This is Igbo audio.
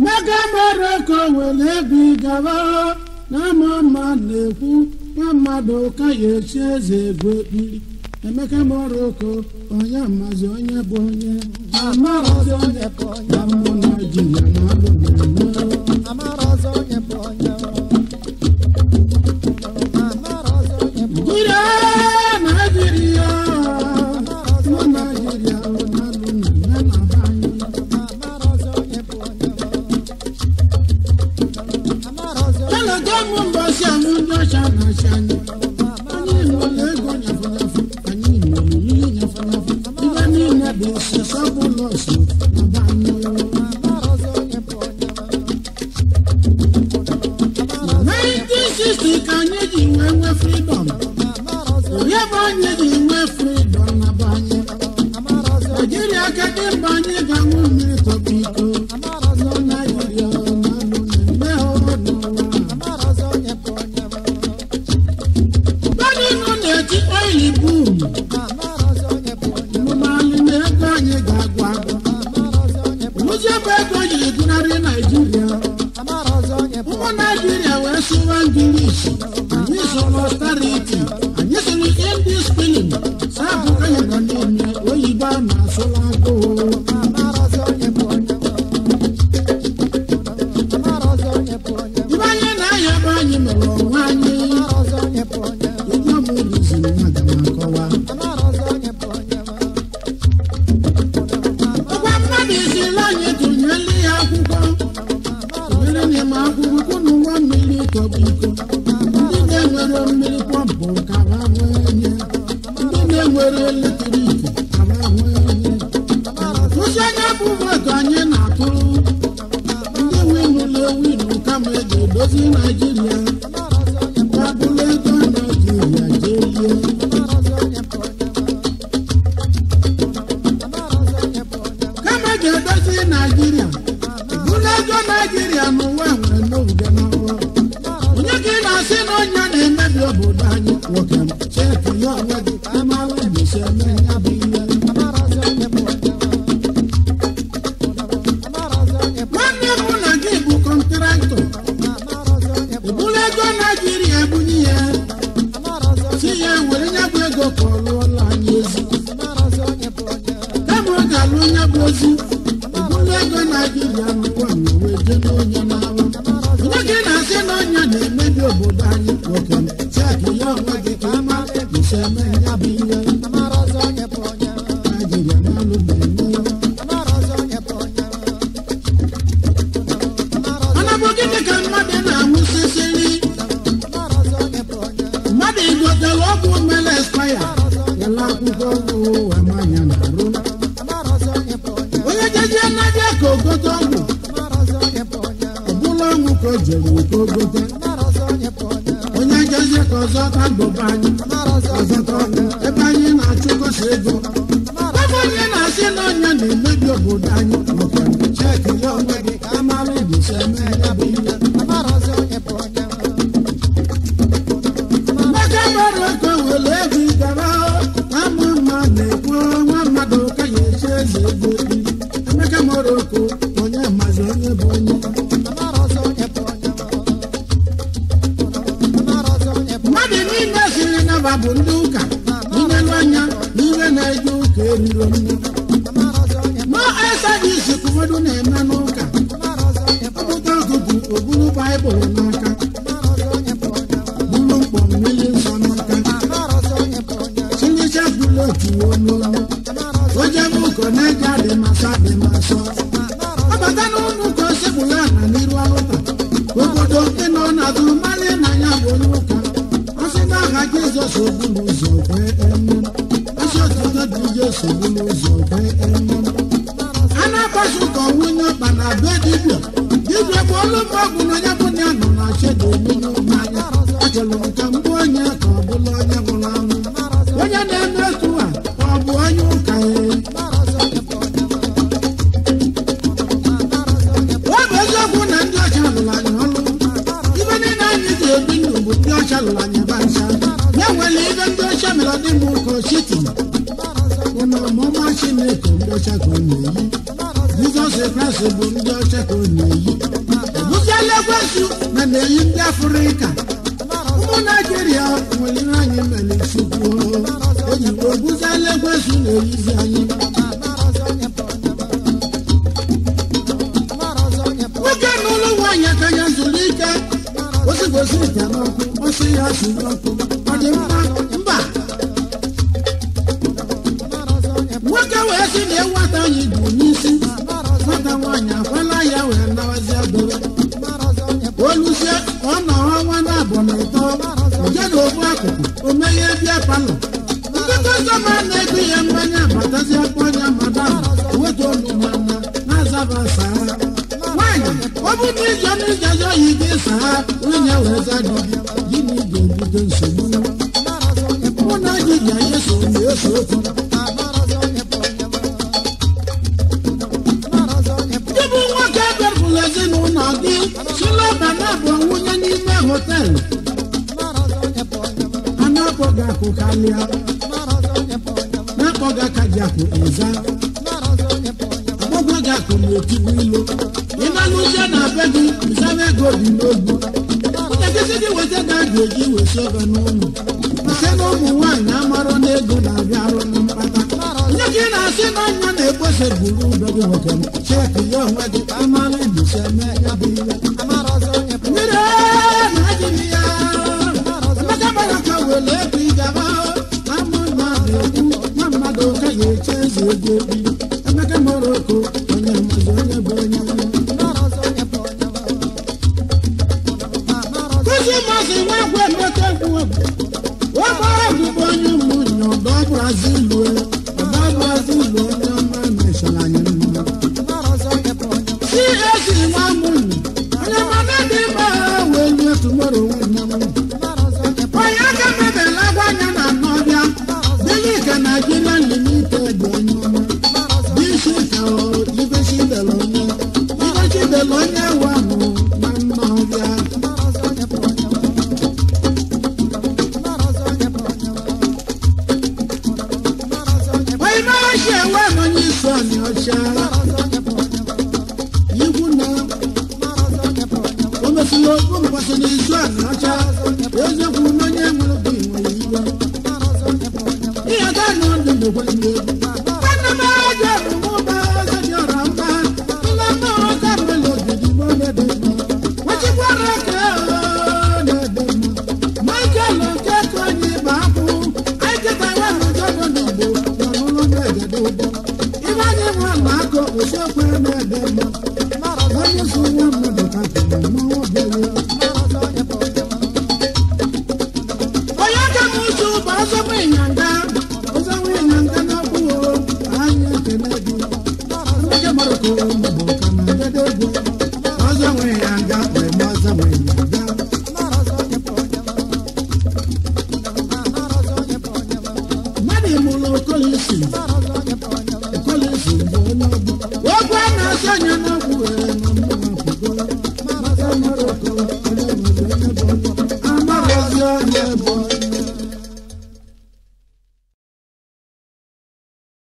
Mega Morocco wele bi gaba na mama nekwu mmadụ ka ya echi eze ego ekpiri Emeka Morocco onye amazi onye bụ onye amarazi onye bụ onye mmụ Naịjirịa na-alụ na-eme amarazi onye bụ onye Naịjirịa mmụ Naịjirịa na-alụ na-eme na be anyị Elege mụ mbọsị anyị ndị ọcha na-achị anyị anyị nwere ego nyafụnyafụ anyị nwere ihe nyafụnyafụ ihe niile bụ osisi ọbụlọsụ na be anyị 1960 ka anyị ji wee nwee freedom onye bụ anyị ji nwee freedom na be anyị Naịjirịa kedụ mgbe anyị ga-aṅụ mmiri tọpụ iko Naịjirịa na-alụ na-eme ọrụ na-eti oili boom mụmalị na ego anyị ga-agwa ụzi ebe ego jiri gụnarị Naịjirịa ụmụ Naịjirịa wee sụwa English anyị sụrụ austerity anyị sụrụ English spelling sabụ anyị nọ n'ime oyibo na-asụrụ agụụ ibe anyị na-ahịa ebe anyị mere onwe anyị ọgwa mmadụ isila anyị tụnyeli ya akwụkwọ were nye m akwụkwọ kwụnụ nwa mmiri tọbụ iko ndị na-enwere mmiri pọmpụ ka ha nwee nye ndị na-enwere eletrik ka ha nwee nye ụzi anya bụ votu anyị na-atụ ndị winụlọ ewinu kama eji edozi Naịjirịa gbabụla ego Naịjirịa jelie kama eji edozi Naịjirịa bụla ego Naịjirịa n'ụwa nwere n'obodo n'ọrụ onye ka ị na-asị na onye na-emebi obodo anyị nwoke m cheki ya onwe gị amalụ mbisi eme ya bụ ihe nwanne mụ na gị bụ kọntraktọ ebula ego Naịjirịa ebunye ya si ya were nya bụ ego ka ọ lụọla anyị ezi kama ọ ga-alụ onye bụ ozi ebula ego Naịjirịa n'ụwa na wee jee n'onye na-arụ onye gị na-asị na onye na-emebi obodo anyị nwoke m cheki ya onwe gị ka ama mbisi eme ya bụ ihe Naịjirịa na-alụ na-eme mana bụ gịnị ka mmadụ na-anwụsịsịrị mmadụ igotere ọgwụ mere espaya yala akwụkwọ ọgwụ amanya na-arụ onye jezie n'abịa ka ogote ọgwụ ọbụla ọnwụ ka o jere ka ogote onye jezie ka ọzọ ka ndụba anyị ọzọta ọgwụ ebe anyị na-achụkosi ego ebe onye na-asị na onye na-emebi obodo anyị nwoke cheki ya onwe gị ka amara ibisi eme ya bụ ihe Emeka Morocco wele ego gara na ama mma na-ekwu nwa mmadụ ka ya echi eze ego ekpiri Emeka Morocco onye mazi onye bụ onye mmadụ niile siri naba bụ ndị ụka inelu anya n'ihe na-eje ụka eriro nne ma esadis ka ụfọdụ na-eme n'ụka ọpụta ọgụgụ oburu baịbụl n'aka bulu mkpọ mmiri nsọ n'aka chilicha bulu otu n'olu ojebe ụkọ na-eje adị masọ ọbata n'ụlọ ụka osekpụla na n'iru alụta obodo nke nọ n'azụ mmalị na ya bụ onye ụka ọsị n'aha Jizọs obulu ụzọ kwee eme ọsị ọtụtụ dị Jesu obulu ụzọ kwee eme a na-agbasa ụka nwunye ọkpa na be dibịa bụ ọlụmọ ọgwụ na onye bụ ya nọ na chedo emenye ụmụanya achọrọ m ka mbụ onye ka ọ bụla onye nwụrụ anwụ onye na-eme etu a ọ bụ onye ụka ọ bụ eziokwu na ndị ọcha lụrụ anyị ọlụ ibe niile anyị ji ebi ndụ bụ ndị ọcha lụrụ anyị ebe ncha ya nwere ibe ndị ọcha mere dị m ụka ochiti ụna ọmụma Chineke ndị ọcha ka ọ na-eyi Jizọs klasị bụ ndị ọcha ka ọ na-eyi ebuziela ekwensu na na-eyi ndị Afrịka ụmụ Naijiria nwere ihe anyị mere chukwu oyibo ebuziela ekwensu na-eyizi anyị nwoke n'ụlọ nwaanyị akanya zuru ike osigosi ite n'ọkụ ọsị ya suru ọkụ ọ dị mma mba nwoke wee sị na nwata anyị bụ n'isi nwata nwaanyị akwala ya wee nawazi adoro oluzie ọ nọ ọnwa na abụọ na ụtọ oje na obu akụkụ omeghe bịa palọ ndị kọstọma na-ego ya mmanya batazi akpọ ya madam wetu olu mana na-azaba saa nwaanyị ọ bụ na ije n'ijezi oyi gị saa nwunye wee zadi gịnị ga-ebido nsogbu mụ na gị ga-eso na-eso okwu ịbụ nwoke bịarụla ezinụlọ gị silaba na-abụ nwunye n'ime họteelụ a na-akpọ gị akụ karịa na-akpọ gị aka gị akụ ịza agbọgwọ gị akụ na-etigbu ilo ị na-alụzie na be gị ịzaba ego dị n'ogbu onye nkịsị gị weta ga ga-eji wesi ebe n'ụlọ site na ụmụ nwaanyị amarọ n'ego na-abịa arụ na mkpata onye ka ị na-asị n'anya na-ekpose gburu ụdọ gị nwoke m cheki ya onwe gị amara ibisi eme ya bụ ihe mmiri na-adịghị ya emeka gbara ka were ego ịgaba amụ mmadụ ekwu na mmadụ ka ya eche eze ego ebi emeka mụrụ oko onye mmadụ onye bụ onye kụzi masị nwa gwa emeka egwu ọgbara ọgụgụ onye ụmụnye ọdọ Brazil onye ọma mechara anyị mma si esi nwa mụnye onye mana dị mma wee nye tumoro nwanne m onye aka mebela agwa anya na n'ọbịa Delika Nigeria Limited onye ọma disi ka ibechidela onye wanụ na mma ọbịa onye ọcha igwu na o mesịrị okwu mgbasa n'izu a na ọcha eziokwu na onye nwere bụ nwere iwe ihe ga nọ ndụ mgbe ndị nwanne m aja mụba ọzọ dị ọra mma nne m ọka nwere ogidi ma ọ na-ede mma nwachikwara ka na-ede mma Michael nke ka onye ịba akwụ anyị ketara n'ụjọ nọ n'Igbo nọ n'ụlọ na-egede ụgbọ na-akọ osekwe na-ede mma onye so nwa mmadụ ka kwuru mmanwụ bịara onye aka m uche ụba ọzọkwa ịnyanga ọzọkwa ịnyanga n'ọkpụo anya ekele gị ndị marụkọ